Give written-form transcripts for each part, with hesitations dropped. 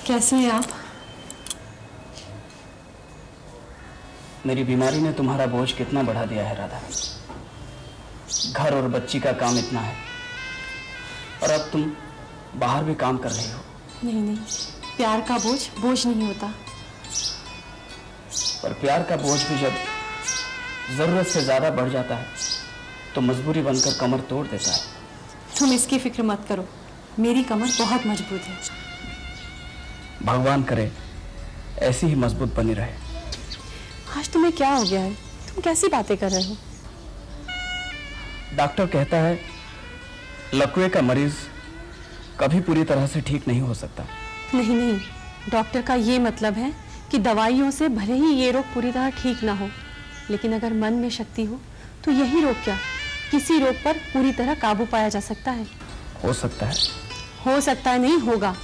कैसे हैं आप? मेरी बीमारी ने तुम्हारा बोझ कितना बढ़ा दिया है राधा। घर और बच्ची का काम इतना है और अब तुम बाहर भी काम कर रही हो। नहीं नहीं, प्यार का बोझ बोझ नहीं होता। पर प्यार का बोझ भी जब जरूरत से ज्यादा बढ़ जाता है तो मजबूरी बनकर कमर तोड़ देता है। तुम इसकी फिक्र मत करो, मेरी कमर बहुत मजबूत है। भगवान करे ऐसी ही मजबूत बनी रहे। आज तुम्हें क्या हो गया है? तुम कैसी बातें कर रहे हो? डॉक्टर कहता है लकवे का मरीज कभी पूरी तरह से ठीक नहीं हो सकता। नहीं नहीं, डॉक्टर का ये मतलब है कि दवाइयों से भले ही ये रोग पूरी तरह ठीक ना हो, लेकिन अगर मन में शक्ति हो तो यही रोग क्या, किसी रोग पर पूरी तरह काबू पाया जा सकता है। हो सकता है? हो सकता है नहीं, होगा।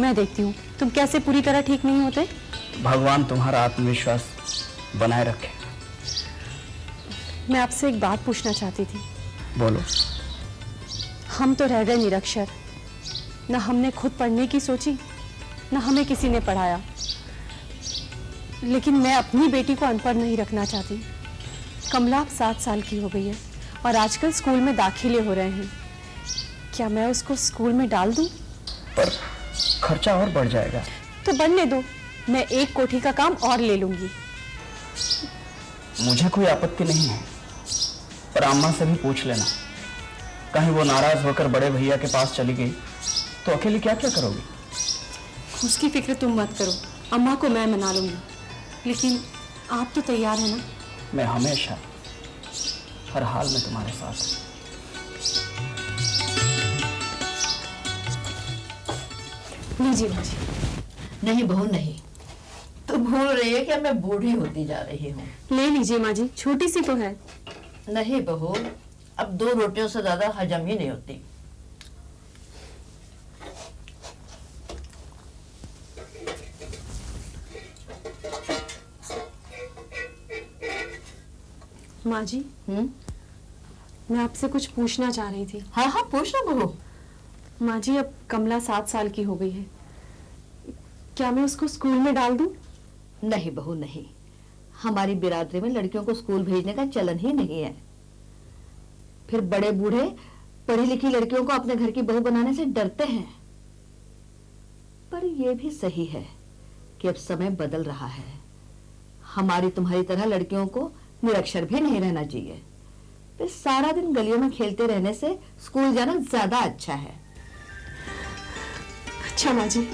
मैं देखती हूँ तुम कैसे पूरी तरह ठीक नहीं होते। भगवान तुम्हारा आत्मविश्वास बनाए रखे। मैं आपसे एक बात पूछना चाहती थी। बोलो। हम तो रह गए निरक्षर, न हमने खुद पढ़ने की सोची न हमें किसी ने पढ़ाया, लेकिन मैं अपनी बेटी को अनपढ़ नहीं रखना चाहती। कमला अब 7 साल की हो गई है और आजकल स्कूल में दाखिले हो रहे हैं। क्या मैं उसको स्कूल में डाल दूं? पर खर्चा और बढ़ जाएगा। तो बनने दो, मैं एक कोठी का काम और ले लूंगी। मुझे कोई आपत्ति नहीं है, पर अम्मा से भी पूछ लेना। कहीं वो नाराज होकर बड़े भैया के पास चली गई तो अकेली क्या क्या करोगी? उसकी फिक्र तुम मत करो, अम्मा को मैं मना लूंगी। लेकिन आप तो तैयार है ना? मैं हमेशा हर हाल में तुम्हारे साथ। लीजिए जी। नहीं बहू नहीं, तुम भूल रही है कि मैं बूढ़ी होती जा रही हूँ। ले लीजिए माँ जी, छोटी सी तो है। नहीं बहू, अब 2 रोटियों से ज्यादा हजम ही नहीं होती। माँ जी, मैं आपसे कुछ पूछना चाह रही थी। हाँ हाँ पूछो बहू। माँ जी, अब कमला 7 साल की हो गई है, क्या मैं उसको स्कूल में डाल दूं? नहीं बहू नहीं, हमारी बिरादरी में लड़कियों को स्कूल भेजने का चलन ही नहीं है। फिर बड़े बूढ़े पढ़ी लिखी लड़कियों को अपने घर की बहू बनाने से डरते हैं। पर यह भी सही है कि अब समय बदल रहा है। हमारी तुम्हारी तरह लड़कियों को निरक्षर भी नहीं रहना चाहिए। फिर सारा दिन गलियों में खेलते रहने से स्कूल जाना ज्यादा अच्छा है। अच्छा माँ जी।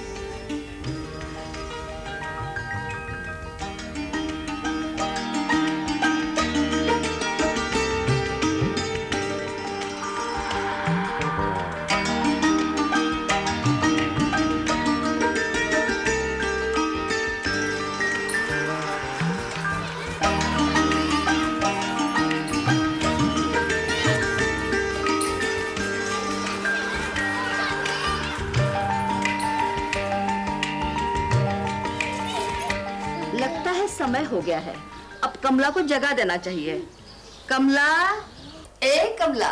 लगता है समय हो गया है, अब कमला को जगह देना चाहिए। कमला, ए कमला,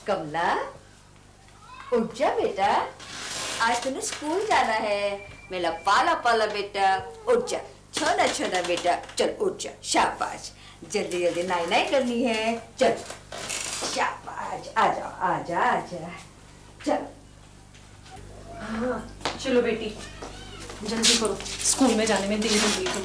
कमला उठ जा बेटा, आज तूने स्कूल जाना है। मेरा पाला पाला बेटा, उठ जा। छोना छोना बेटा, चल उठ जा। शाबाश, जल्दी जल्दी नाई नाई करनी है। चल शाबाश, आ जाओ आ जा आ जा। चल हाँ चलो बेटी, जल्दी करो, स्कूल में जाने में देर हो गई तुम।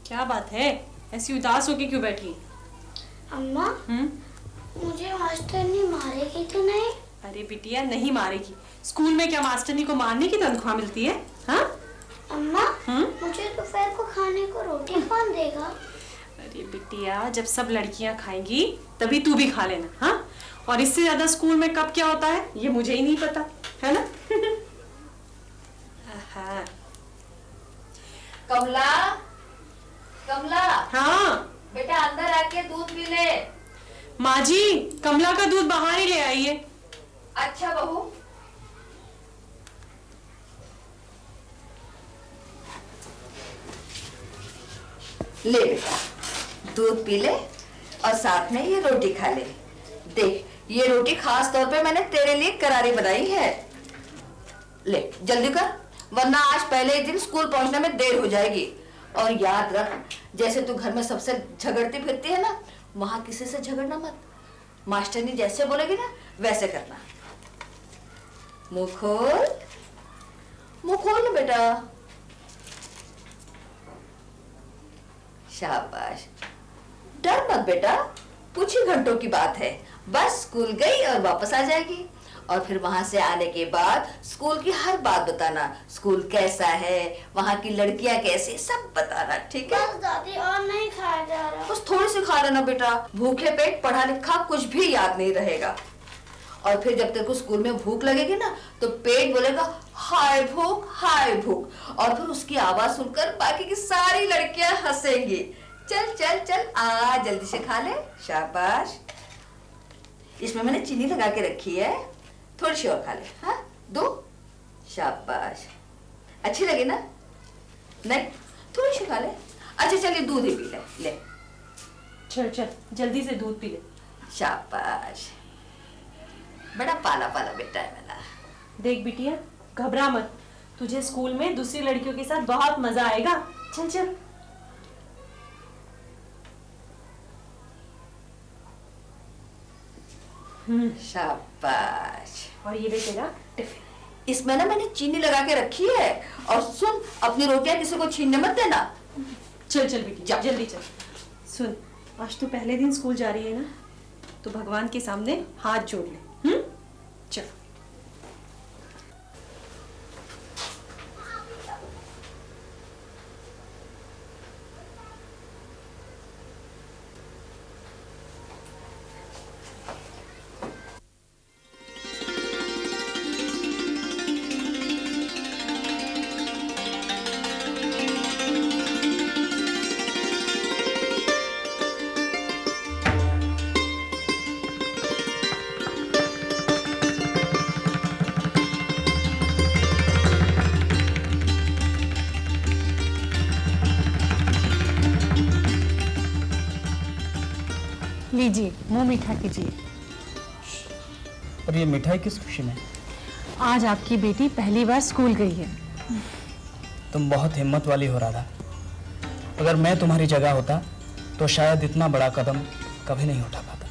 क्या बात है, ऐसी उदास होके क्यों बैठी? अम्मा, मुझे मास्टरनी मारेगी तो नहीं? अरे बिटिया, नहीं मारेगी। स्कूल में क्या मास्टरनी को मारने की तनख्वाह मिलती है? हाँ अम्मा, मुझे दोपहर को खाने को रोटी कौन देगा? अरे बिटिया, जब सब लड़कियां खाएंगी तभी तू भी खा लेना। हाँ, और इससे ज्यादा स्कूल में कब क्या होता है ये मुझे ही नहीं पता, है ना? कमला, कमला। हाँ बेटा अंदर आके दूध पी ले। माँ जी, कमला का दूध बाहर ही ले आइए। अच्छा बहू। ले बेटा, दूध पी ले और साथ में ये रोटी खा ले। देख, ये रोटी खास तौर पे मैंने तेरे लिए करारी बनाई है। ले जल्दी कर, वरना आज पहले ही दिन स्कूल पहुंचने में देर हो जाएगी। और याद रख, जैसे तू घर में सबसे झगड़ती फिरती है ना, वहां किसी से झगड़ना मत। मास्टरनी जैसे बोलेगी ना वैसे करना। मुंह खोल, मुंह खोल ना बेटा। शाबाश, डर मत बेटा, कुछ ही घंटों की बात है। बस स्कूल गई और वापस आ जाएगी। और फिर वहां से आने के बाद स्कूल की हर बात बताना, स्कूल कैसा है, वहां की लड़कियां कैसी, सब बताना, ठीक है? बस दादी, और नहीं खाया जा रहा। बस थोड़ी सी खा लेना बेटा, भूखे पेट पढ़ा लिखा कुछ भी याद नहीं रहेगा। और फिर जब तेरे को स्कूल में भूख लगेगी ना, तो पेट बोलेगा हाय भूख, हाय भूख। और फिर उसकी आवाज सुनकर बाकी की सारी लड़कियां हंसेंगी। चल चल चल, आ जल्दी से खा ले। शाबाश, इसमें मैंने चीनी लगा के रखी है, थोड़ी सी और खा ले। हाँ, दो। शाबाश, अच्छी लगी ना? नहीं, थोड़ी सी खा ले। अच्छा चलिए, दूध ही पी ले। ले चल चल, जल्दी से दूध पी ले। शाबाश, बड़ा पाला पाला बेटा है मेरा। देख बिटिया, घबरा मत, तुझे स्कूल में दूसरी लड़कियों के साथ बहुत मजा आएगा। चल चल। शाबाश। और ये ले तेरा टिफिन। इसमें ना मैंने चीनी लगा के रखी है। और सुन, अपनी रोटियां किसी को छीनने मत देना। चल चल बेटी, जा। जल्दी चल। सुन, आज तू पहले दिन स्कूल जा रही है ना, तो भगवान के सामने हाथ जोड़ ले। चल। लीजिए, मुंह मीठा कीजिए। और ये मिठाई किस खुशी में? आज आपकी बेटी पहली बार स्कूल गई है। तुम बहुत हिम्मत वाली हो राधा। अगर मैं तुम्हारी जगह होता तो शायद इतना बड़ा कदम कभी नहीं उठा पाता।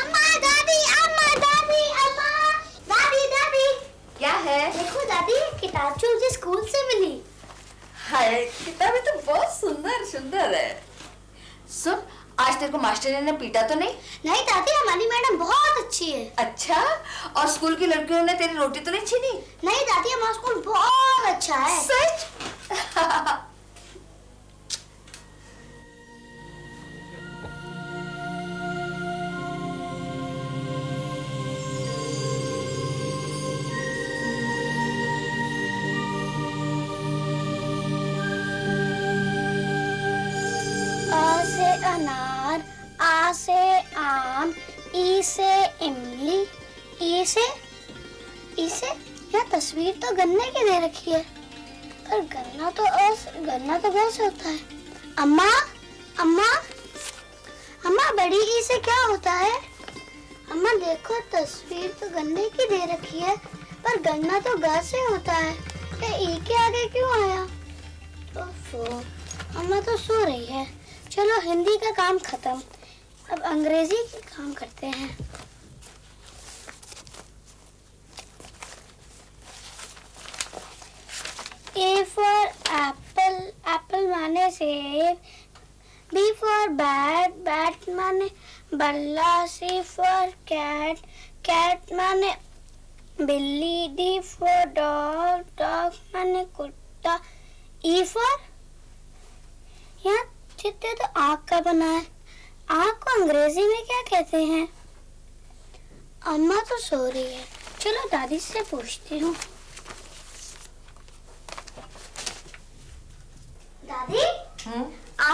अम्मा, दादी, अम्मा, दादी, अम्मा, दादी, दादी। क्या है? देखो दादी, किताब जो मुझे स्कूल से मिली। हाय, किताबें तो बहुत सुंदर सुंदर है। सुन, आज तेरे को मास्टर ने पीटा तो नहीं? नहीं दादी, हमारी मैडम बहुत अच्छी है। अच्छा, और स्कूल की लड़कियों ने तेरी रोटी तो नहीं छीनी? नहीं दादी, हमारा स्कूल बहुत अच्छा है। सच? अ से अनार, आ से आम, ई से इमली, ई से यह तस्वीर तो गन्ने की दे रखी है, पर गन्ना तो कैसे होता है? अम्मा, अम्मा, अम्मा, बड़ी ई से क्या होता है? अम्मा देखो, तस्वीर तो गन्ने की दे रखी है, पर गन्ना तो ग से होता है। ये ई के आगे क्यों आया? ओफो, अम्मा तो सो रही है। चलो, हिंदी का काम खत्म, अब अंग्रेजी का काम करते हैं। A for apple, apple माने सेब। B for bat, bat माने बल्ला। C for cat, cat माने बिल्ली। D for dog, dog माने कुत्ता। E for, यहाँ चित्र तो आँख का बना है। आँख को अंग्रेजी में क्या कहते हैं? अम्मा तो सो रही है, चलो दादी से पूछती हूँ। दादी,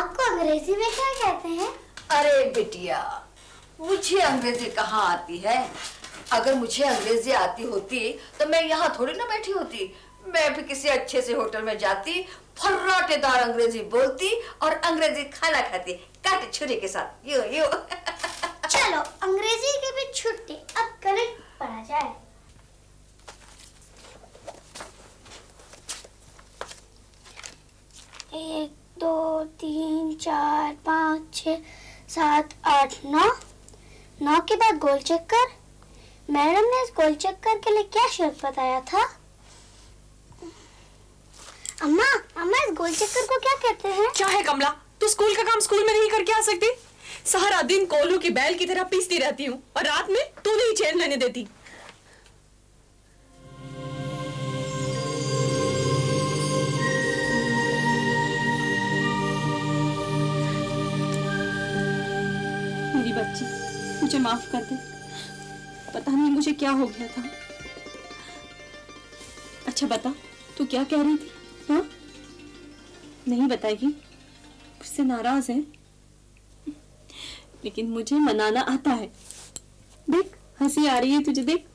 आपको अंग्रेजी में क्या कहते हैं? अरे बिटिया, मुझे अंग्रेजी कहाँ आती है। अगर मुझे अंग्रेजी आती होती तो मैं यहाँ थोड़ी ना बैठी होती। मैं भी किसी अच्छे से होटल में जाती, फर्राटेदार अंग्रेजी बोलती और अंग्रेजी खाना खाती, काटे छुरी के साथ, यो यो। चलो अंग्रेजी की भी छुट्टी, अब गणित पढ़ा जाए। एक, दो, तीन, चार, 5, 6, 7, 8, 9। 9 के बाद गोल चक्कर। मैडम ने इस गोल चक्कर के लिए क्या शर्त बताया था? अम्मा, अम्मा इस गोल चक्कर को क्या कहते हैं? क्या है कमला, तू स्कूल का काम स्कूल में नहीं करके आ सकती? सारा दिन कोलू की बैल की तरह पीसती रहती हूँ और रात में तू नहीं चैन लेने देती। मेरी बच्ची, मुझे माफ कर दे। पता नहीं मुझे क्या हो गया था। अच्छा बता, तू क्या कह रही थी? हाँ, नहीं बताएगी? मुझसे नाराज है? लेकिन मुझे मनाना आता है। देख हंसी आ रही है तुझे, देख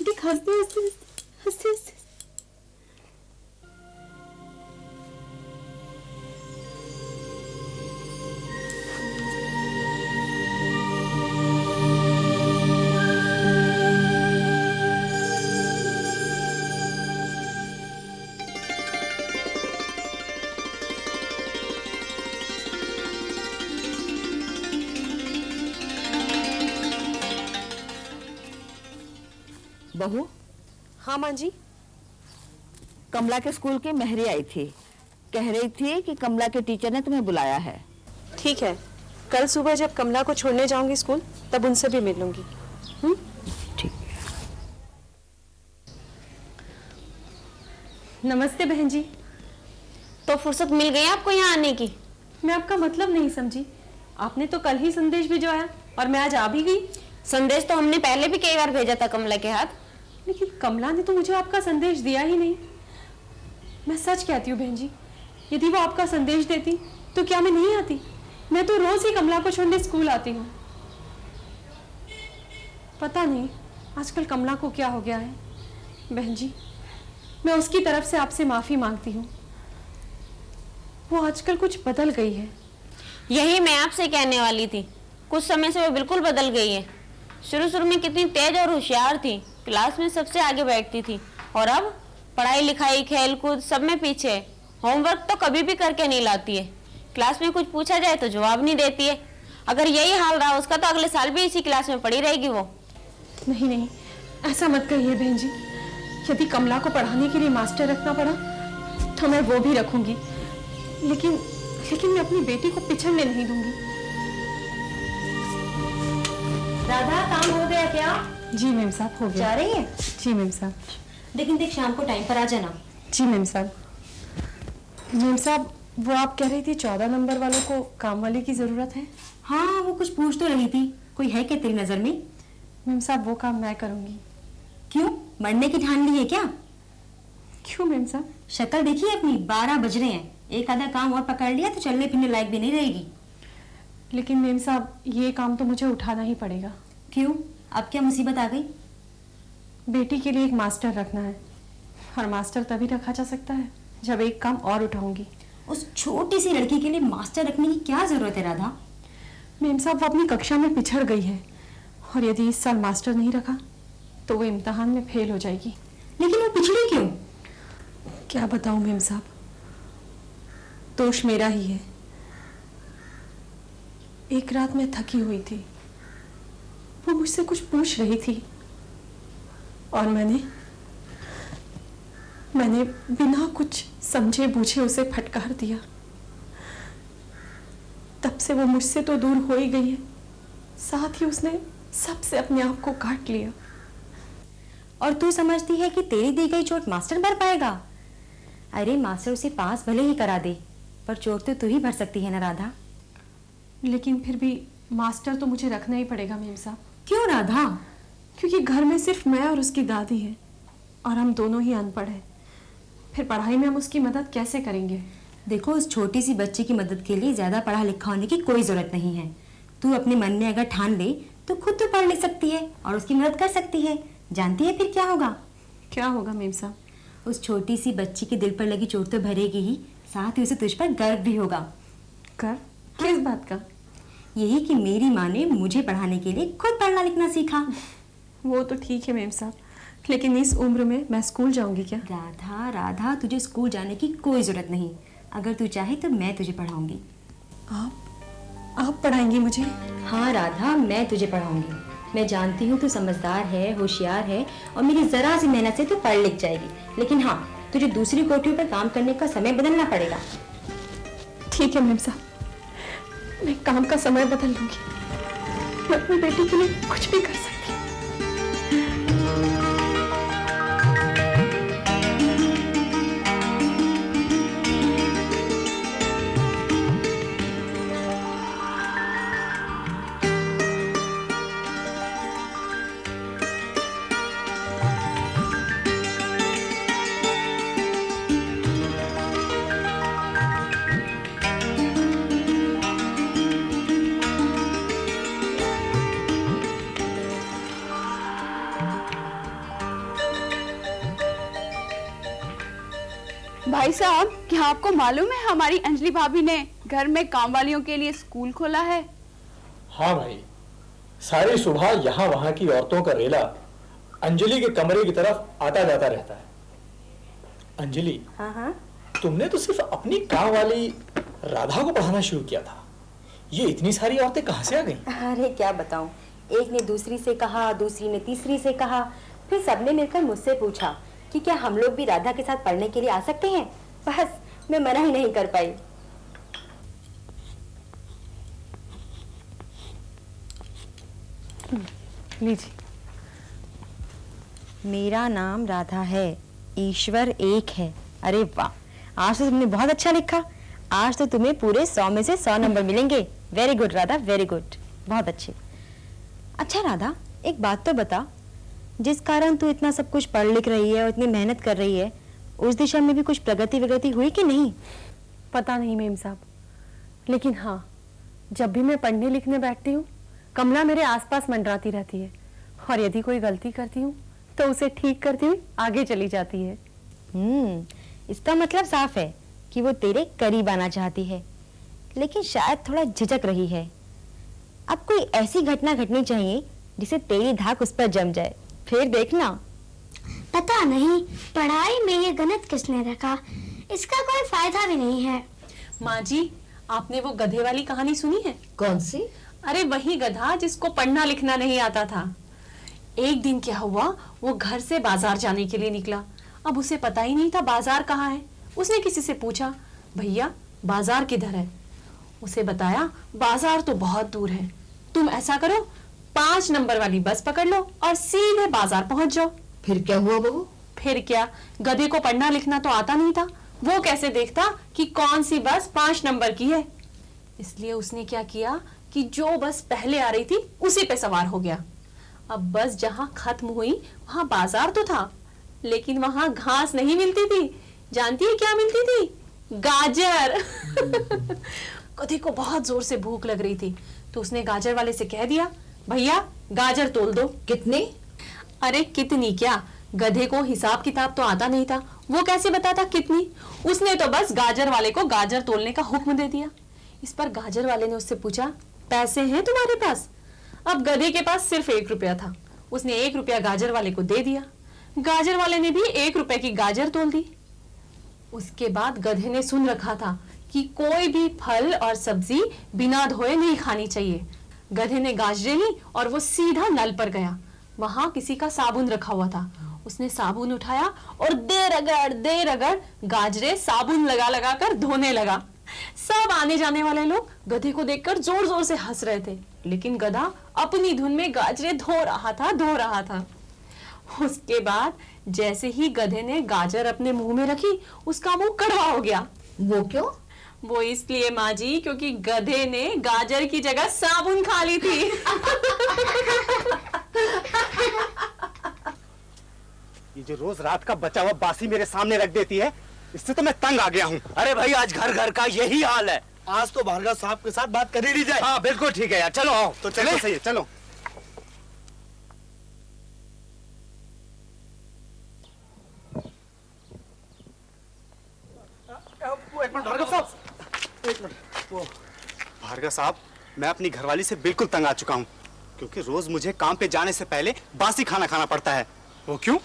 देख, हंसते हंसते हंसते हंसते। बहू, हाँ माँ जी। कमला के स्कूल की मेहरी आई थी, कह रही थी कि कमला के टीचर ने तुम्हें बुलाया है। ठीक है, कल सुबह जब कमला को छोड़ने जाऊंगी स्कूल तब उनसे भी मिल लूंगी। ठीक। नमस्ते बहन जी। तो फुर्सत मिल गई आपको यहाँ आने की? मैं आपका मतलब नहीं समझी। आपने तो कल ही संदेश भिजवाया और मैं आज आ भी गई। संदेश तो हमने पहले भी कई बार भेजा था कमला के हाथ। लेकिन कमला ने तो मुझे आपका संदेश दिया ही नहीं। मैं सच कहती हूँ बहन जी, यदि वो आपका संदेश देती तो क्या मैं नहीं आती? मैं तो रोज ही कमला को छोड़ने स्कूल आती हूँ। पता नहीं आजकल कमला को क्या हो गया है। बहन जी, मैं उसकी तरफ से आपसे माफी मांगती हूँ। वो आजकल कुछ बदल गई है। यही मैं आपसे कहने वाली थी, कुछ समय से वो बिल्कुल बदल गई है। शुरू में कितनी तेज और होशियार थी, क्लास में सबसे आगे बैठती थी, और अब पढ़ाई लिखाई खेल कूद सब में पीछे है। होमवर्क तो कभी भी करके नहीं लाती है, क्लास में कुछ पूछा जाए तो जवाब नहीं देती है। अगर यही हाल रहा उसका तो अगले साल भी इसी क्लास में पढ़ी रहेगी वो। नहीं नहीं, ऐसा मत कहिए बहन जी। यदि कमला को पढ़ाने के लिए मास्टर रखना पड़ा तो मैं वो भी रखूंगी, लेकिन मैं अपनी बेटी को पिछड़ने नहीं दूंगी। राधा, काम हो गया क्या? जी मैम साहब, हो गया। जा रही है? जी मैम साहब। लेकिन देख शाम को टाइम पर आ जाना। जी मैम साहब। मैम साहब, वो आप कह रही थी 14 नंबर वालों को काम वाले की जरूरत है। हाँ, वो कुछ पूछ तो रही थी, कोई है क्या तेरी नजर में? मैम साहब, वो काम मैं करूंगी। क्यों, मरने की ठान ली है क्या? क्यों मैम साहब? शक्ल देखिए अपनी, 12 बज रहे हैं, एक आधा काम और पकड़ लिया तो चलने फिरने लायक भी नहीं रहेगी। लेकिन मैम साहब, ये काम तो मुझे उठाना ही पड़ेगा। क्यों, अब क्या मुसीबत आ गई? बेटी के लिए एक मास्टर रखना है, और मास्टर तभी रखा जा सकता है जब एक काम और उठाऊंगी। उस छोटी सी लड़की के लिए मास्टर रखने की क्या जरूरत है राधा? मैम साहब, वो अपनी कक्षा में पिछड़ गई है, और यदि इस साल मास्टर नहीं रखा तो वो इम्तिहान में फेल हो जाएगी। लेकिन वो पिछड़ी क्यों? क्या बताऊं मैम साहब, दोष मेरा ही है। एक रात मैं थकी हुई थी, वो मुझसे कुछ पूछ रही थी और मैंने बिना कुछ समझे बूझे उसे फटकार दिया। तब से वो मुझसे तो दूर हो ही गई है, साथ ही उसने सबसे अपने आप को काट लिया। और तू समझती है कि तेरी दी गई चोट मास्टर भर पाएगा? अरे मास्टर उसे पास भले ही करा दे, पर चोट तो तू ही भर सकती है ना राधा। लेकिन फिर भी मास्टर तो मुझे रखना ही पड़ेगा मैम साहब। क्यों राधा? क्योंकि घर में सिर्फ मैं और उसकी दादी है, और हम दोनों ही अनपढ़ हैं। फिर पढ़ाई में हम उसकी मदद कैसे करेंगे? देखो, उस छोटी सी बच्ची की मदद के लिए ज्यादा पढ़ा लिखा होने की कोई जरूरत नहीं है। तू अपने मन में अगर ठान ले तो खुद तो पढ़ लिख सकती है और उसकी मदद कर सकती है। जानती है फिर क्या होगा? क्या होगा मेम साहब? उस छोटी सी बच्ची के दिल पर लगी चोट तो भरेगी ही, साथ ही उसे तुझ पर गर्व भी होगा। कर? किस बात का? यही कि मेरी माँ ने मुझे पढ़ाने के लिए खुद पढ़ना लिखना सीखा। वो तो ठीक है मेम साहब, लेकिन इस उम्र में मैं स्कूल जाऊंगी क्या? राधा राधा, तुझे स्कूल जाने की कोई जरूरत नहीं। अगर तू चाहे तो मैं तुझे पढ़ाऊंगी। आप पढ़ाएंगी मुझे? हाँ राधा, मैं तुझे पढ़ाऊंगी। मैं जानती हूँ तू समझदार है, होशियार है और मेरी जरा सी मेहनत से तू पढ़ लिख जाएगी। लेकिन हाँ, तुझे दूसरी कोठियों पर काम करने का समय बदलना पड़ेगा। ठीक है मेम साहब, मैं काम का समय बदल लूंगी। मैं अपनी बेटी के लिए कुछ भी कर सकती हूँ। भाई साहब, क्या आपको मालूम है हमारी अंजलि भाभी ने घर में काम वालियों के लिए स्कूल खोला है? हाँ भाई, सारी सुबह यहाँ वहाँ की औरतों का रेला अंजलि के कमरे की तरफ आता जाता रहता है। अंजलि, हाँ, तुमने तो सिर्फ अपनी काम वाली राधा को पढ़ाना शुरू किया था। ये इतनी सारी औरतें कहाँ से आ गई? अरे क्या बताऊं, एक ने दूसरी से कहा, दूसरी ने तीसरी से कहा, फिर सबने मिलकर मुझसे पूछा कि क्या हम लोग भी राधा के साथ पढ़ने के लिए आ सकते हैं। बस मैं मना ही नहीं कर पाई। लीजिए। मेरा नाम राधा है, ईश्वर एक है। अरे वाह, आज तो तुमने बहुत अच्छा लिखा। आज तो तुम्हें पूरे 100 में से 100 नंबर मिलेंगे। Very good Radha, very good, बहुत अच्छे। अच्छा राधा, एक बात तो बता, जिस कारण तू इतना सब कुछ पढ़ लिख रही है और इतनी मेहनत कर रही है, उस दिशा में भी कुछ प्रगति विगति हुई कि नहीं? पता नहीं मेम साहब, लेकिन हाँ, जब भी मैं पढ़ने लिखने बैठती हूँ, कमला मेरे आसपास मंडराती रहती है और यदि कोई गलती करती हूँ तो उसे ठीक करती हुई आगे चली जाती है। इसका मतलब साफ है कि वो तेरे करीब आना चाहती है, लेकिन शायद थोड़ा झिझक रही है। अब कोई ऐसी घटना घटनी चाहिए जिसे तेरी धाक उस पर जम जाए, फिर देखना। पता नहीं पढ़ाई में ये गणित किसने रखा, इसका कोई फायदा भी नहीं है। माँ जी, आपने वो गधे वाली कहानी सुनी है? कौन सी? अरे वही गधा जिसको पढ़ना लिखना नहीं आता था। एक दिन क्या हुआ, वो घर से बाजार जाने के लिए निकला। अब उसे पता ही नहीं था बाजार कहाँ है। उसने किसी से पूछा, भैया बाजार किधर है? उसे बताया, बाजार तो बहुत दूर है, तुम ऐसा करो 5 नंबर वाली बस पकड़ लो और सीधे बाजार पहुंच जाओ। फिर क्या हुआ बहू? फिर क्या, गधे को पढ़ना लिखना तो आता नहीं था, वो कैसे देखता कि कौन सी बस 5 नंबर की है। इसलिए उसने क्या किया कि जो बस पहले आ रही थी उसी पे सवार हो गया। अब बस जहां खत्म हुई वहां बाजार तो था, लेकिन वहां घास नहीं मिलती थी। जानती है क्या मिलती थी? गाजर। गधे को बहुत जोर से भूख लग रही थी, तो उसने गाजर वाले से कह दिया, भैया गाजर तोल दो। कितनी? अरे कितनी क्या, गधे को हिसाब किताब तो आता नहीं था, वो कैसे बताता कितनी। उसने तो बस गाजर वाले को गाजर तोलने का हुक्म दे दिया। इस पर गाजर वाले ने उससे पूछा, पैसे हैं तुम्हारे पास? अब गधे के पास सिर्फ 1 रुपया था। उसने 1 रुपया गाजर वाले को दे दिया। गाजर वाले ने भी 1 रुपए की गाजर तोल दी। उसके बाद गधे ने सुन रखा था कि कोई भी फल और सब्जी बिना धोए नहीं खानी चाहिए। गधे ने गाजरें ली और वो सीधा नल पर गया। वहां किसी का साबुन रखा हुआ था। उसने साबुन उठाया और दे रगड़ गाजरे साबुन लगा लगा कर धोने लगा। सब आने जाने वाले लोग गधे को देखकर जोर जोर से हंस रहे थे, लेकिन गधा अपनी धुन में गाजरे धो रहा था। उसके बाद जैसे ही गधे ने गाजर अपने मुंह में रखी, उसका मुंह कड़वा हो गया। वो क्यों? वो इसलिए माँ जी, क्योंकि गधे ने गाजर की जगह साबुन खा ली थी। ये जो रोज रात का बचा हुआ बासी मेरे सामने रख देती है, इससे तो मैं तंग आ गया हूँ। अरे भाई आज घर घर का यही हाल है। आज तो भार्गव साहब के साथ बात कर ही ली जाए। हाँ बिल्कुल ठीक है यार, चलो आओ। तो चलो सही है, चलो। एक मिनट भार्गव साहब, एक मिनट। भार्गव साहब, मैं अपनी घरवाली से बिल्कुल तंग आ चुका हूँ, क्योंकि रोज मुझे काम पे जाने से पहले बासी खाना खाना पड़ता है। वो क्यों?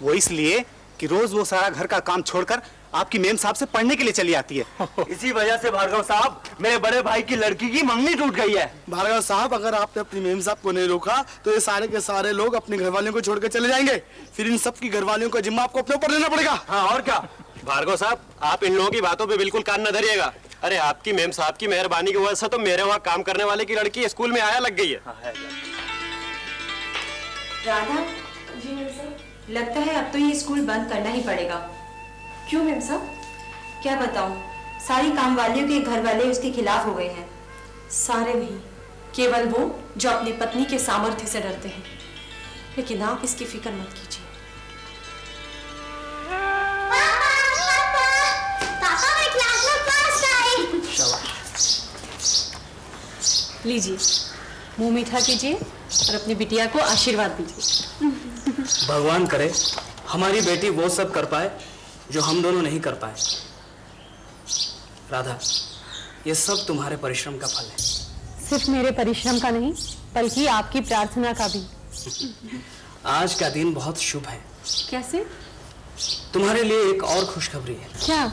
वो इसलिए कि रोज वो सारा घर का काम छोड़कर आपकी मेम साहब से पढ़ने के लिए चली आती है। इसी वजह से भार्गव साहब मेरे बड़े भाई की लड़की की मंगनी टूट गई है। भार्गव साहब, अगर आपने अपनी मेम साहब को नहीं रोका तो ये सारे के सारे लोग अपने घरवालियों को छोड़कर चले जाएंगे। फिर इन सब की घरवालियों का जिम्मा आपको अपने ऊपर लेना पड़ेगा। हाँ और क्या। भार्गव साहब, आप इन लोगों की बातों पे बिल्कुल कान न धरिएगा। अरे आपकी मेम साहब की मेहरबानी की वजह से तो मेरे वहाँ काम करने वाले की लड़की स्कूल में आया लग गई है। राधा जी मैम साहब, लगता है अब तो ये स्कूल बंद करना ही पड़ेगा। क्यों मैम साहब? क्या बताऊं, सारी काम वालियों के घर वाले उसके खिलाफ हो गए हैं। सारे नहीं, केवल वो जो अपनी पत्नी के सामर्थ्य से डरते हैं। लेकिन आप इसकी फिक्र मत कीजिए। पापा मैं क्लास में फर्स्ट आई। लीजिए, मुंह मीठा कीजिए और अपनी बिटिया को आशीर्वाद दीजिए। भगवान करे हमारी बेटी वो सब कर पाए जो हम दोनों नहीं कर पाए। राधा, ये सब तुम्हारे परिश्रम का फल है। सिर्फ मेरे परिश्रम का नहीं, बल्कि आपकी प्रार्थना का भी। आज का दिन बहुत शुभ है। कैसे? तुम्हारे लिए एक और खुशखबरी है। क्या?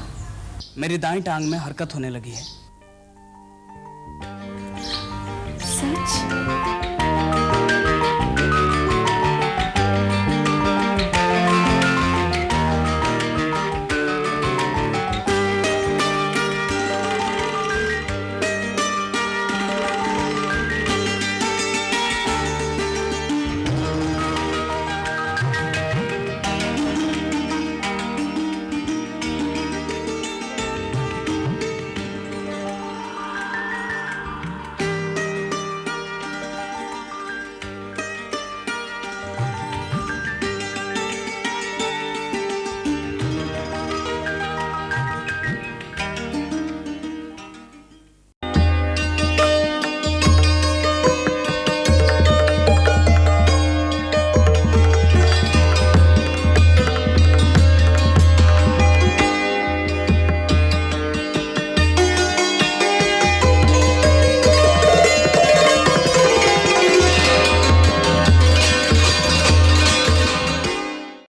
मेरी दाईं टांग में हरकत होने लगी है। सच?